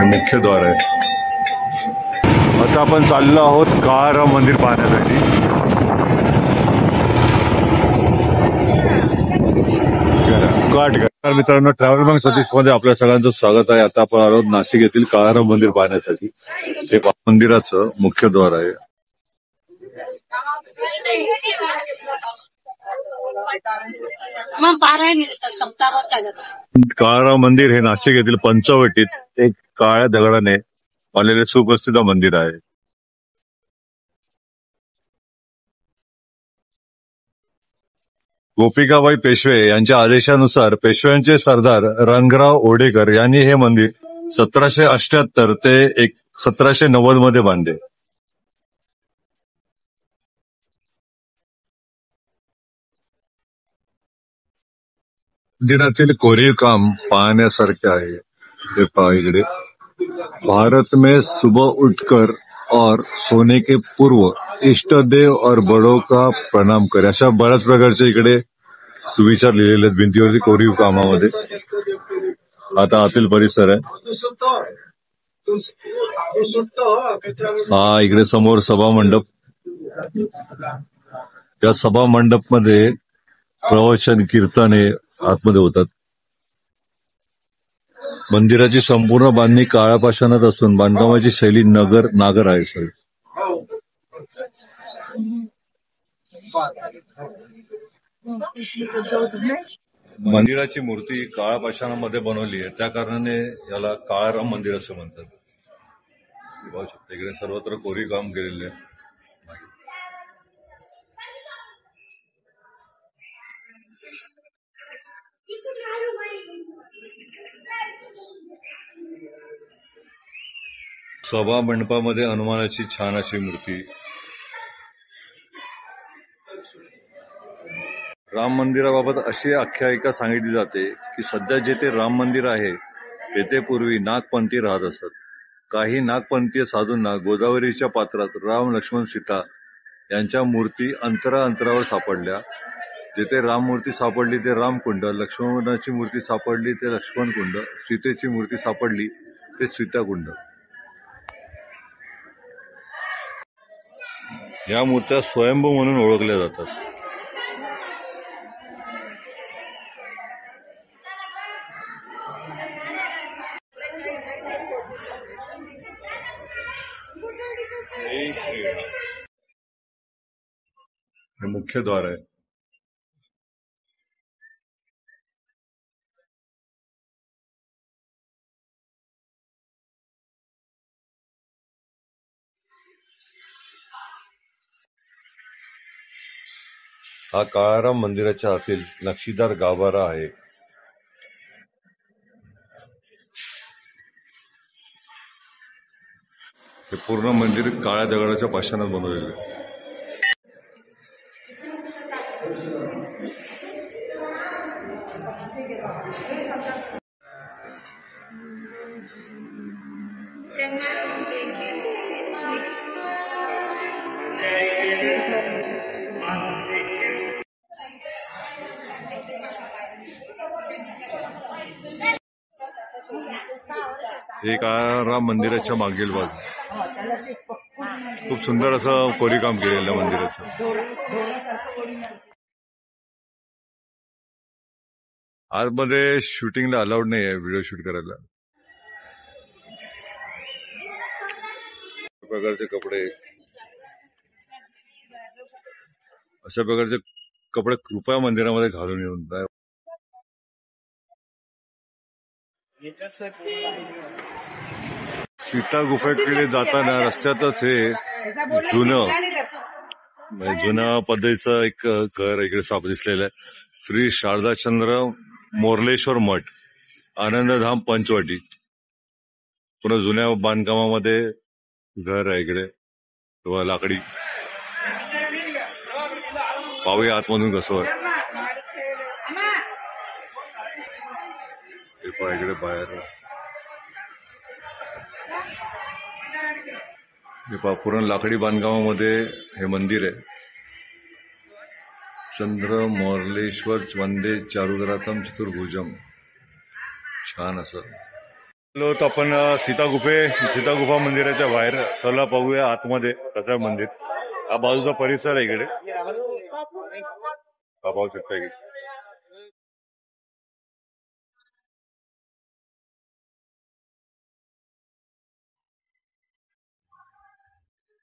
हे मुख्य द्वार आहे। आता आपण चाललो आहोत काळाराम मंदिर पाहण्यासाठी। मित्रांनो, ट्रॅव्हल बँक सतीश मध्ये आपल्या सगळ्यांचं स्वागत आहे। आता आपण आलो नाशिक येथील काळाराम मंदिर पाहण्यासाठी। ते मंदिराचं मुख्य द्वार आहे। काळाराम मंदिर हे नाशिक येथील पंचवटीत एक काळ्या दगडाने बांधलेले सुप्रसिद्ध मंदिर आहे। गोपिकाबाई पेशवे यांच्या आदेशानुसार पेशव्यांचे सरदार रंगराव ओडेकर यांनी हे मंदिर 1778 ते 1790 मध्ये बांधले। मंदिरातील कोरीव काम पाहण्यासारखे आहे। ते पहा इकडे, भारत में सुबह उठकर और सोने के पूर्व इष्ट देव और बड़ों का प्रणाम करे, अशा बऱ्याच प्रकारचे इकडे सुविचार लिहिलेले आहेत भिंतीवरती कोरीव कामामध्ये। आता आतील परिसर आहे। हा इकडे समोर सभा मंडप। या सभा मंडप मध्ये प्रवचन कीर्तने आतमध्ये होतात। मंदिराची संपूर्ण बांधणी काळ्या पाषाणात असून बांधकामाची शैली नागर आहे सर। मंदिराची मूर्ती काळ्या पाषाणामध्ये बनवली आहे, त्या कारणाने याला काळाराम मंदिर असं म्हणतात। पाहू शकता इकडे सर्वत्र कोरीव काम केलेले आहे। सभा मंडपामध्ये हनुमानाची छान अशी मूर्ती। राम मंदिराबाबत अशी आख्यायिका सांगितली जाते की सध्या जेथे राम मंदिर आहे तेथे पूर्वी नागपंथी राहत असत। काही नागपंथीय साधूंना गोदावरीच्या पात्रात राम, लक्ष्मण, सीता यांच्या मूर्ती अंतरावर सापडल्या। जिथे राम मूर्ती सापडली ते रामकुंड, लक्ष्मणाची मूर्ती सापडली ते लक्ष्मणकुंड, सीतेची मूर्ती सापडली ते सीताकुंड। या मूर्त्या स्वयंभू म्हणून ओळखल्या जातात। हे मुख्य द्वार आहे। हा काळाराम मंदिराच्या आतील नक्षीदार गाभारा आहे। हे पूर्ण मंदिर काळ्या दगडाच्या पाषाणात बनवलेले आहे। हे काळाराम मंदिराच्या मागील बाजू खूप सुंदर असं कोरीव काम केलेलं आहे मंदिराचं। आतमध्ये शूटिंगला अलाउड नाही आहे, व्हिडिओ शूट करायला। प्रकारचे कपडे, अशा प्रकारचे कपडे कृपया मंदिरामध्ये घालून येऊन जाय। सीता गुफेकडे जाताना रस्त्यातच हे जुनं पद्धतीचं एक घर इकडे साप दिसलेलं आहे। श्री शारदाचंद्र मोरलेश्वर मठ, आनंदधाम, पंचवटी। पुन्हा जुन्या बांधकामामध्ये घर आहे इकडे, किंवा लाकडी। पाहूया आतमधून कसं आहे। इकडे बाहेर पूर्ण लाकडी बांधकामामध्ये हे मंदिर आहे। चंद्र मोरलेश्वर वंदे चारुदरातम चतुर्भुजम, छान असं। आलो तर आपण सीता गुफा मंदिराच्या बाहेर. चला पाहूया आतमध्ये कसं आहे मंदिर. हा बाजूचा परिसर आहे इकडे, हा पाहू शकता की.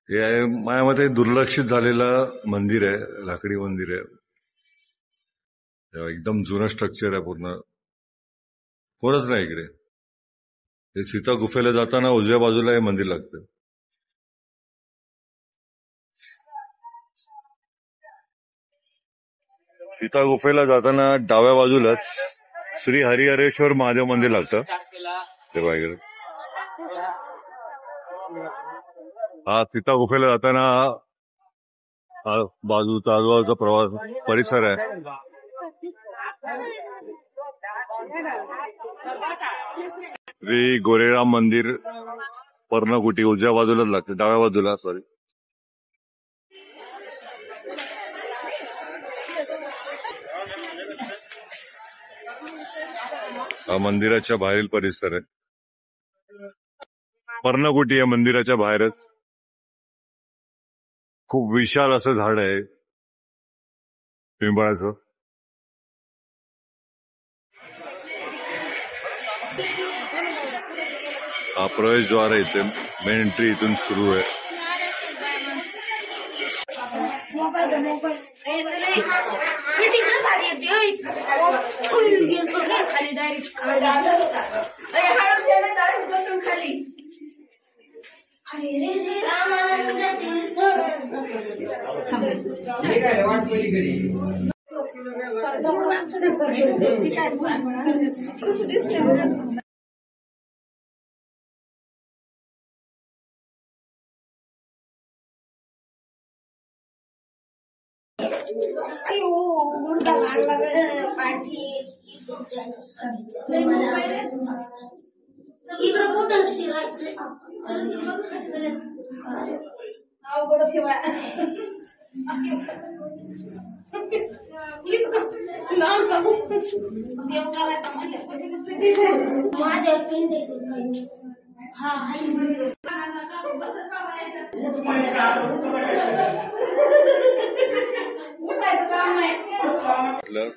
हे आहे माझ्या मते दुर्लक्षित झालेलं मंदिर आहे, लाकडी मंदिर आहे. एकदम जुनं स्ट्रक्चर आहे पूर्ण. कोणच नाही इकडे. हे सीता गुफेला जाताना उजव्या बाजूला हे मंदिर लागतं. सीता गुफेला जाताना डाव्या बाजूलाच श्री हरिहरेश्वर महादेव मंदिर लागतं. तेव्हा इकडे हा सीता गुफेला जाताना हा आजूबाजूचा प्रवास परिसर आहे. श्री गोरेराम मंदिर पर्णकुटी उजव्या बाजूलाच लागते, डाव्या बाजूला सॉरी. हा मंदिराच्या बाहेरील परिसर आहे. पर्णकुटी या मंदिराच्या बाहेरच खूप विशाल असं झाड आहे पिंपळाचं. हा प्रवेशद्वार आहे, इथे मेन एंट्री इथून सुरू आहे.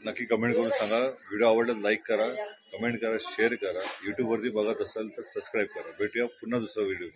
नक्की कमेंट करून सांगा. व्हिडिओ आवडला लाईक करा, कमेंट करा, शेअर करा. युट्यूबवरती बघत असाल तर सबस्क्राईब करा. भेटूया पुन्हा दुसरा व्हिडिओ.